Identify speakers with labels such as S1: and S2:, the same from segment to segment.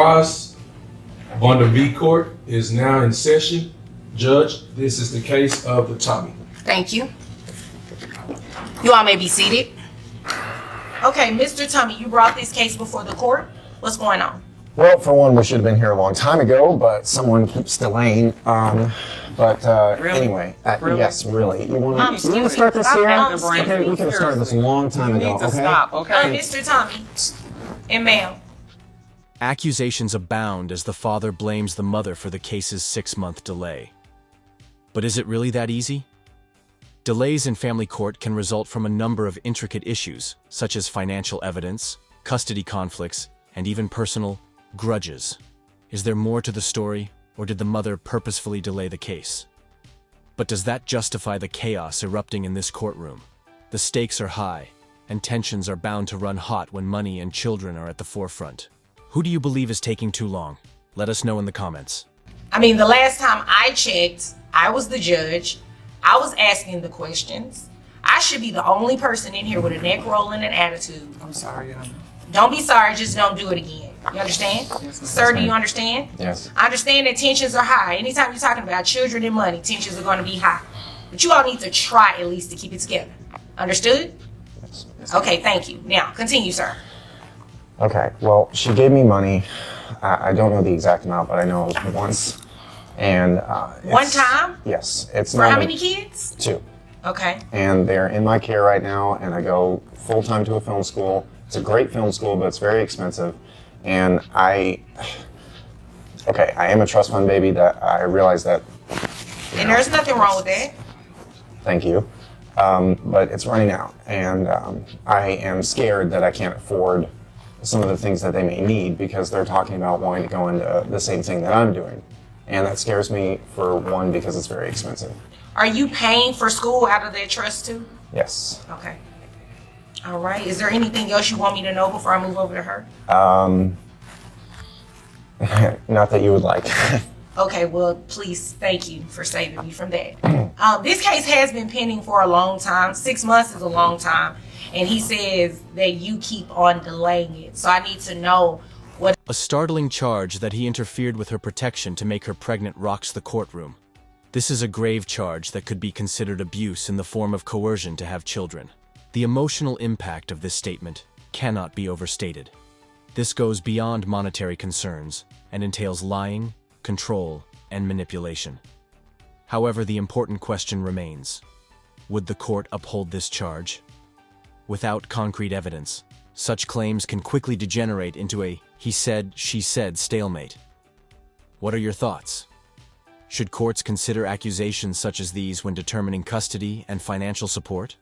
S1: rise. Bunda V Court is now in session. Judge, this is the case of the Tommy.
S2: Thank you. You all may be seated. Okay, Mr. Tommy, you brought this case before the court. What's going on?
S3: Well, for one, we should have been here a long time ago, but someone keeps delaying. Anyway,
S4: Really?
S3: yes, really. You want
S2: Excuse
S3: to
S2: me.
S3: start this here?
S2: Excuse
S3: Okay, we could have started this a long time
S4: You
S3: ago.
S4: need to
S3: Okay.
S4: stop, okay?
S2: Mr. Tommy and ma'am.
S5: Accusations abound as the father blames the mother for the case's 6-month delay. But is it really that easy? Delays in family court can result from a number of intricate issues, such as financial evidence, custody conflicts, and even personal grudges. Is there more to the story, or did the mother purposefully delay the case? But does that justify the chaos erupting in this courtroom? The stakes are high, and tensions are bound to run hot when money and children are at the forefront. Who do you believe is taking too long? Let us know in the comments.
S2: I mean, the last time I checked, I was the judge. I was asking the questions. I should be the only person in here with a neck roll and an attitude.
S4: I'm sorry, Your Honor.
S2: Don't be sorry, just don't do it again. You understand?
S4: Yes, ma'am.
S2: Sir, do you understand?
S3: Yes.
S2: I understand that tensions are high. Anytime you're talking about children and money, tensions are going to be high. But you all need to try at least to keep it together. Understood?
S3: Yes.
S2: Okay, thank you. Now, continue, sir.
S3: Okay, well, she gave me money. I don't know the exact amount, but I know it was once. And
S2: One time?
S3: Yes. It's
S2: For
S3: not
S2: how
S3: a-
S2: many kids?
S3: 2.
S2: Okay.
S3: And they're in my care right now, and I go full-time to a film school. It's a great film school, but it's very expensive. And I am a trust fund baby. That I realize that.
S2: And there's nothing wrong with that.
S3: Thank you. But it's running out, and I am scared that I can't afford some of the things that they may need because they're talking about wanting to go into the same thing that I'm doing. And that scares me, for one, because it's very expensive.
S2: Are you paying for school out of that trust too?
S3: Yes.
S2: Okay. All right. Is there anything else you want me to know before I move over to her?
S3: Not that you would like.
S2: Okay, well, please, thank you for saving me from that. This case has been pending for a long time. 6 months is a long time. And he says that you keep on delaying it. So I need to know what.
S5: A startling charge that he interfered with her protection to make her pregnant rocks the courtroom. This is a grave charge that could be considered abuse in the form of coercion to have children. The emotional impact of this statement cannot be overstated. This goes beyond monetary concerns and entails lying, control, and manipulation. However, the important question remains: would the court uphold this charge? Without concrete evidence, such claims can quickly degenerate into a he said, she said stalemate. What are your thoughts? Should courts consider accusations such as these when determining custody and financial support?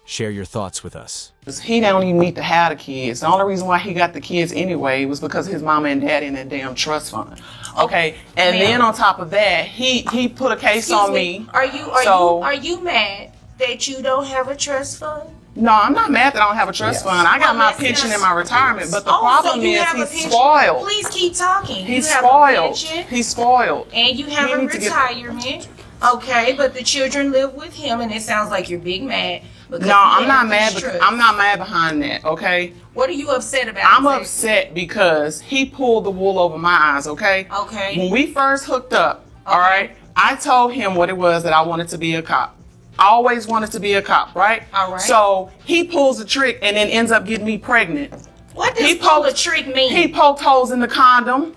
S5: Share your thoughts with us.
S4: He don't even need to have the kids. The only reason why he got the kids anyway was because his mama and daddy in that damn trust fund. Okay, and then on top of that, he put a case on me.
S2: Are you mad that you don't have a trust fund?
S4: No, I'm not mad that I don't have a trust
S3: Yes.
S4: fund. I got
S2: Well,
S4: my
S2: let's
S4: pension
S2: not-
S4: in my retirement, but the
S2: So
S4: problem
S2: you
S4: is
S2: have a
S4: he's
S2: pension.
S4: spoiled.
S2: Please keep talking.
S4: He's
S2: you have a
S4: spoiled.
S2: pension,
S4: He's spoiled.
S2: and you have
S4: He
S2: a
S4: needs to get-
S2: retirement. Okay, but the children live with him, and it sounds like you're big mad. because
S4: No,
S2: he
S4: I'm not
S2: has
S4: mad.
S2: this trust.
S4: I'm not mad behind that. Okay,
S2: What are you upset about?
S4: I'm
S2: exactly?
S4: upset because he pulled the wool over my eyes. Okay.
S2: Okay.
S4: When we first hooked up, all right, I told him what it was that I wanted to be a cop. I always wanted to be a cop, right?
S2: All right.
S4: So he pulls the trick and then ends up getting me pregnant.
S2: What does
S4: He
S2: pull a
S4: poked-
S2: trick mean?
S4: He poked holes in the condom,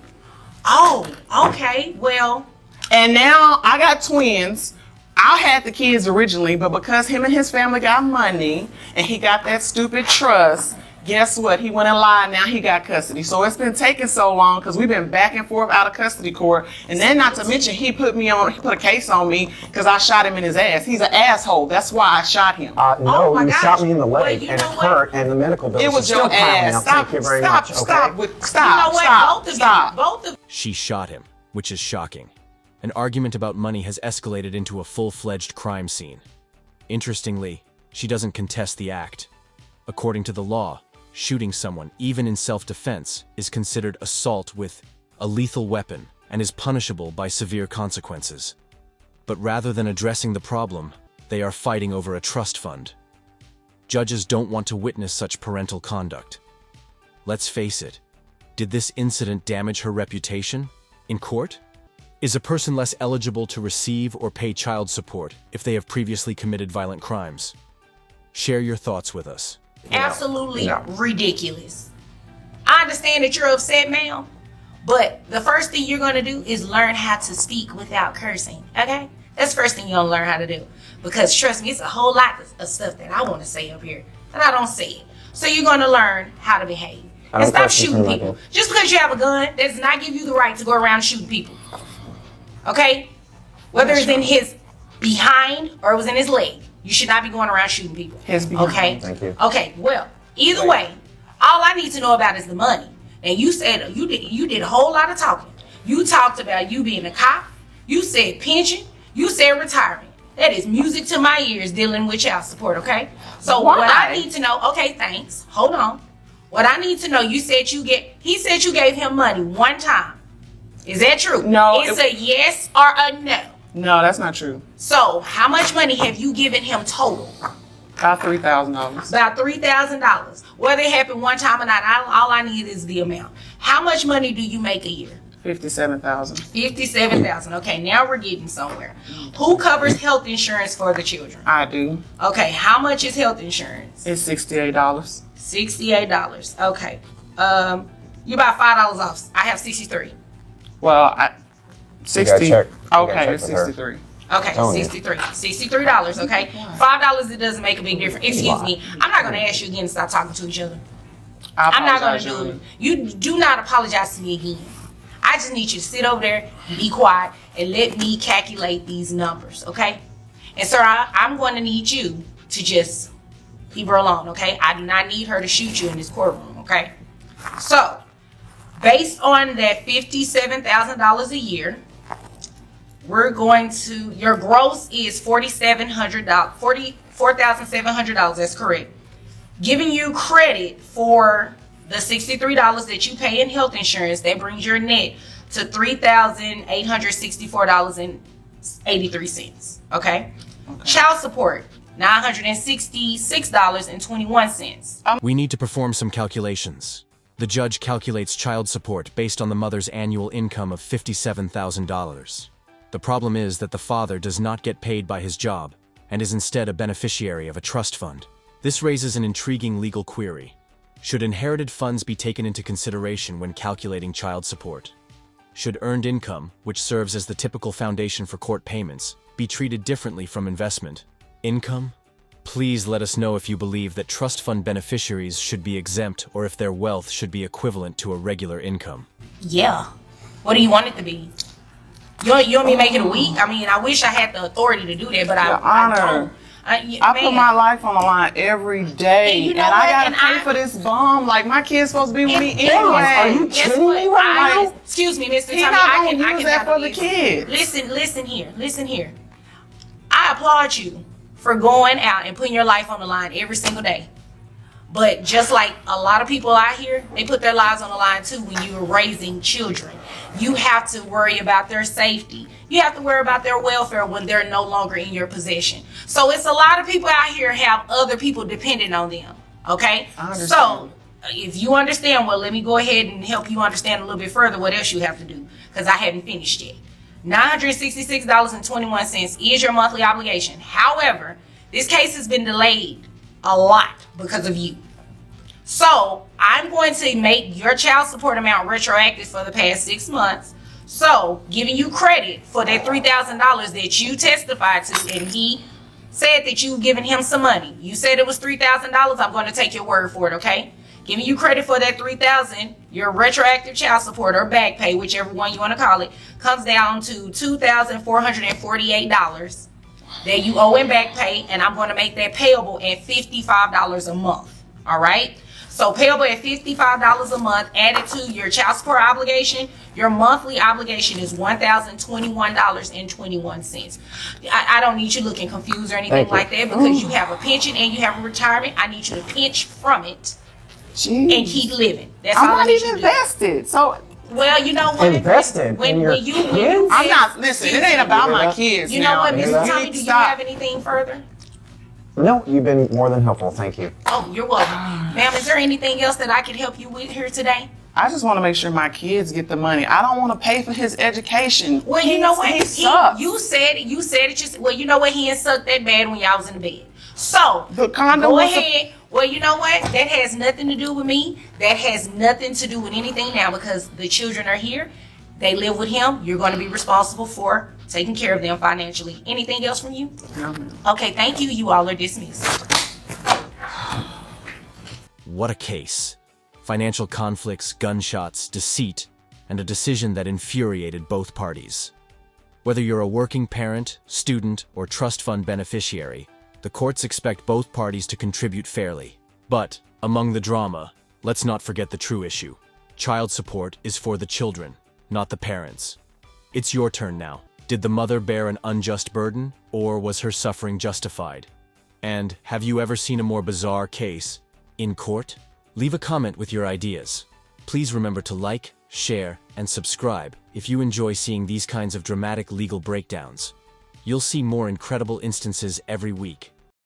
S2: Oh, okay. Well,
S4: and now I got twins. I had the kids originally, but because him and his family got money and he got that stupid trust, guess what? He went and lied. Now he got custody. So it's been taking so long because we've been back and forth out of custody court. And then not to mention he put a case on me because I shot him in his ass. He's an asshole. That's why I shot him.
S3: No,
S2: Oh my
S3: you
S2: gosh.
S3: shot me in the
S2: Well,
S3: leg,
S2: you
S3: and it
S2: know what?
S3: hurt, and the medical bills
S4: It
S3: are
S4: was
S3: still
S4: your
S3: piling
S4: ass.
S3: up.
S4: Stop,
S3: Thank you very
S4: stop,
S3: much.
S4: stop,
S3: Okay.
S4: stop, stop,
S2: you know what?
S4: stop,
S2: both of
S4: stop.
S2: you, both of
S5: She shot him, which is shocking. An argument about money has escalated into a full-fledged crime scene. Interestingly, she doesn't contest the act. According to the law, shooting someone, even in self-defense, is considered assault with a lethal weapon and is punishable by severe consequences. But rather than addressing the problem, they are fighting over a trust fund. Judges don't want to witness such parental conduct. Let's face it, Did this incident damage her reputation? In court? Is a person less eligible to receive or pay child support if they have previously committed violent crimes? Share your thoughts with us.
S2: Absolutely
S3: No.
S2: ridiculous. I understand that you're upset, ma'am, but the first thing you're going to do is learn how to speak without cursing, okay? That's the first thing you're going to learn how to do. Because trust me, it's a whole lot of stuff that I want to say up here, and I don't say it. So you're going to learn how to behave.
S3: I
S2: And
S3: don't
S2: stop
S3: question
S2: shooting
S3: from
S2: people.
S3: Michael.
S2: Just because you have a gun does not give you the right to go around shooting people. Okay? Whether it's in his behind or it was in his leg, you should not be going around shooting people.
S4: His behind.
S2: Okay?
S3: Thank you.
S2: Okay, well, either way, all I need to know about is the money. And you said you did a whole lot of talking. You talked about you being a cop. You said pension. You said retirement. That is music to my ears dealing with child support, okay? So
S4: Why?
S2: what I need to know, okay, thanks. Hold on. What I need to know, he said you gave him money one time. Is that true?
S4: No,
S2: It's a yes or a no.
S4: No, that's not true.
S2: So how much money have you given him total?
S4: About $3,000.
S2: About $3,000. Whether it happened one time or not, all I need is the amount. How much money do you make a year?
S4: $57,000.
S2: $57,000. Okay, now we're getting somewhere. Who covers health insurance for the children?
S4: I do.
S2: Okay, how much is health insurance?
S4: It's $68.
S2: $68. Okay. You about $5 off. I have 63.
S4: Well, 60.
S3: check. You gotta
S4: Okay,
S3: check
S4: it's
S3: with her.
S4: 63.
S2: Okay,
S3: Telling you.
S2: $63, okay? $5 it doesn't make a big difference. Excuse me. I'm not gonna ask you again to stop talking to each other. I'm not gonna do it. You do not apologize to me again. I just need you to sit over there, be quiet, and let me calculate these numbers, okay? And sir, I'm going to need you to just leave her alone, okay? I do not need her to shoot you in this courtroom, okay? So, based on that $57,000 a year, we're going to, your gross is $4,700, that's correct. Giving you credit for the $63 that you pay in health insurance, that brings your net to $3,864.83, okay? Child support, $966.21.
S5: We need to perform some calculations. The judge calculates child support based on the mother's annual income of $57,000. The problem is that the father does not get paid by his job and is instead a beneficiary of a trust fund. This raises an intriguing legal query. Should inherited funds be taken into consideration when calculating child support? Should earned income, which serves as the typical foundation for court payments, be treated differently from investment income? Please let us know if you believe that trust fund beneficiaries should be exempt or if their wealth should be equivalent to a regular income.
S2: Yeah. What do you want it to be? You want me to make it a week? I mean, I wish I had the authority to do that, but
S4: Your
S2: I
S4: Honor,
S2: don't.
S4: I put
S2: Man.
S4: my life on the line every day,
S2: And you know
S4: and
S2: what?
S4: I gotta
S2: And
S4: pay
S2: I-
S4: for this bum. Like, my kid's supposed to be with me
S2: And-
S4: anyway.
S3: Are you
S2: Guess
S3: kidding
S2: what?
S3: me right now?
S2: Excuse me, Mr.
S4: He
S2: Tommy.
S4: not
S2: I
S4: gonna
S2: can
S4: use that
S2: handle
S4: for the
S2: this.
S4: kids.
S2: Listen here. I applaud you for going out and putting your life on the line every single day. But just like a lot of people out here, they put their lives on the line too when you're raising children. You have to worry about their safety. You have to worry about their welfare when they're no longer in your possession. So it's a lot of people out here have other people dependent on them. Okay?
S4: I understand.
S2: So if you understand, well, let me go ahead and help you understand a little bit further what else you have to do, because I haven't finished yet. $966.21 is your monthly obligation. However, this case has been delayed a lot because of you. So I'm going to make your child support amount retroactive for the past 6 months. So giving you credit for that $3,000 that you testified to, and he said that you've given him some money. You said it was $3,000. I'm going to take your word for it, okay? Giving you credit for that $3,000, your retroactive child support or back pay, whichever one you want to call it, comes down to $2,448 that you owe in back pay, and I'm going to make that payable at $55 a month. All right? So payable at $55 a month, added to your child support obligation, your monthly obligation is $1,021.21. I don't need you looking confused or anything
S3: Thank you.
S2: like that, because you have a pension and you have a retirement. I need you to pinch from it
S4: Jeez.
S2: and keep living. That's
S4: I'm
S2: all I
S4: not
S2: need
S4: even
S2: you to do.
S4: invested. So
S2: Well, you know what?
S3: Invested in your kids?
S4: I'm not, listen, it ain't about my kids
S2: You know
S4: now.
S2: what,
S3: You
S2: Mr.
S3: know
S2: Tommy,
S4: need
S2: do
S4: to
S2: you
S4: stop.
S2: have anything further?
S3: No, you've been more than helpful. Thank you.
S2: Oh, you're welcome. Ma'am, is there anything else that I can help you with here today?
S4: I just want to make sure my kids get the money. I don't want to pay for his education.
S2: Well, you know what?
S4: He sucks.
S2: You said it. Well, you know what? He didn't suck that bad when y'all was in the bed. So
S4: The condom
S2: go
S4: was
S2: ahead. Well, you know what? That has nothing to do with me. That has nothing to do with anything now because the children are here. They live with him. You're going to be responsible for taking care of them financially. Anything else from you?
S4: No, ma'am.
S2: Okay, thank you. You all are dismissed.
S5: What a case. Financial conflicts, gunshots, deceit, and a decision that infuriated both parties. Whether you're a working parent, student, or trust fund beneficiary, the courts expect both parties to contribute fairly. But, among the drama, let's not forget the true issue. Child support is for the children, not the parents. It's your turn now. Did the mother bear an unjust burden, or was her suffering justified? And have you ever seen a more bizarre case in court? Leave a comment with your ideas. Please remember to like, share, and subscribe if you enjoy seeing these kinds of dramatic legal breakdowns. You'll see more incredible instances every week.